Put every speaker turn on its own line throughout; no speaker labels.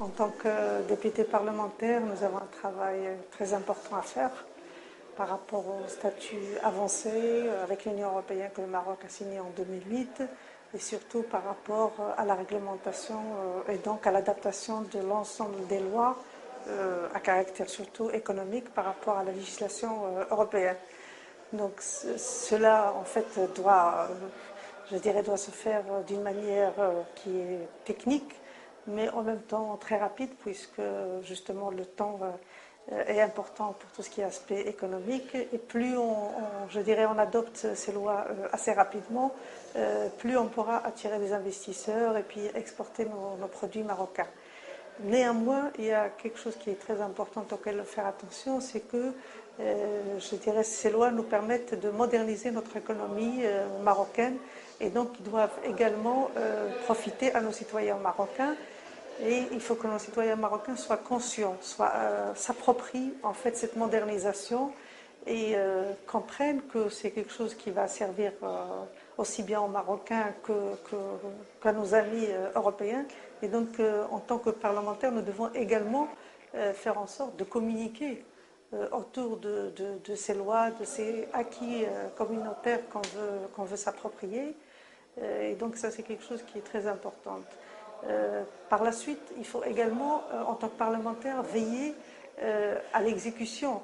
En tant que député parlementaire, nous avons un travail très important à faire par rapport au statut avancé avec l'Union européenne que le Maroc a signé en 2008 et surtout par rapport à la réglementation et donc à l'adaptation de l'ensemble des lois à caractère surtout économique par rapport à la législation européenne. Donc cela en fait doit se faire d'une manière qui est technique mais en même temps très rapide puisque justement le temps est important pour tout ce qui est aspect économique et plus on adopte ces lois assez rapidement, plus on pourra attirer des investisseurs et puis exporter nos produits marocains. Néanmoins, il y a quelque chose qui est très important auquel il faut faire attention, c'est que ces lois nous permettent de moderniser notre économie marocaine et donc ils doivent également profiter à nos citoyens marocains. Et il faut que nos citoyens marocains soient conscients, s'approprient en fait cette modernisation et comprennent que c'est quelque chose qui va servir aussi bien aux Marocains qu'à nos amis européens. Et donc, en tant que parlementaires, nous devons également faire en sorte de communiquer autour de ces lois, de ces acquis communautaires qu'on veut s'approprier. Et donc, ça, c'est quelque chose qui est très important. Par la suite, il faut également, en tant que parlementaire, veiller à l'exécution,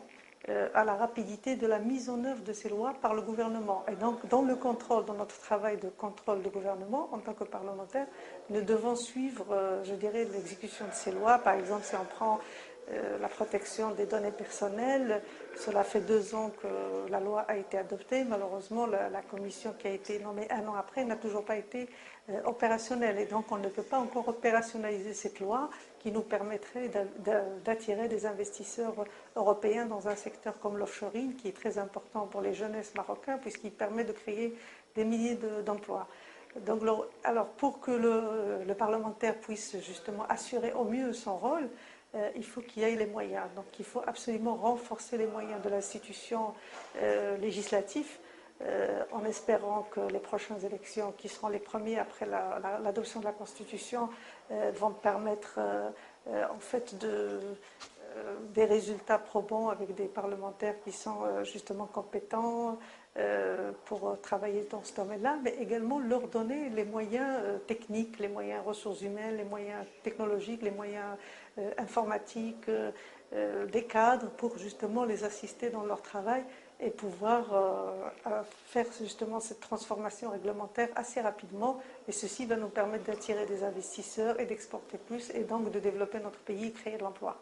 à la rapidité de la mise en œuvre de ces lois par le gouvernement. Et donc, dans notre travail de contrôle de gouvernement, en tant que parlementaire, nous devons suivre, l'exécution de ces lois. Par exemple, si on prend la protection des données personnelles, cela fait 2 ans que la loi a été adoptée. Malheureusement, la commission qui a été nommée 1 an après n'a toujours pas été opérationnelle. Et donc, on ne peut pas encore opérationnaliser cette loi qui nous permettrait d'attirer des investisseurs européens dans un secteur comme l'offshoring, qui est très important pour les jeunesses marocains, puisqu'il permet de créer des milliers d'emplois. Donc, alors, pour que le parlementaire puisse justement assurer au mieux son rôle, il faut qu'il y ait les moyens. Donc il faut absolument renforcer les moyens de l'institution législative en espérant que les prochaines élections, qui seront les premières après l'adoption de la Constitution, vont permettre en fait des résultats probants avec des parlementaires qui sont justement compétents pour travailler dans ce domaine-là, mais également leur donner les moyens techniques, les moyens ressources humaines, les moyens technologiques, les moyens informatiques, des cadres pour justement les assister dans leur travail et pouvoir faire justement cette transformation réglementaire assez rapidement. Et ceci va nous permettre d'attirer des investisseurs et d'exporter plus et donc de développer notre pays et créer de l'emploi.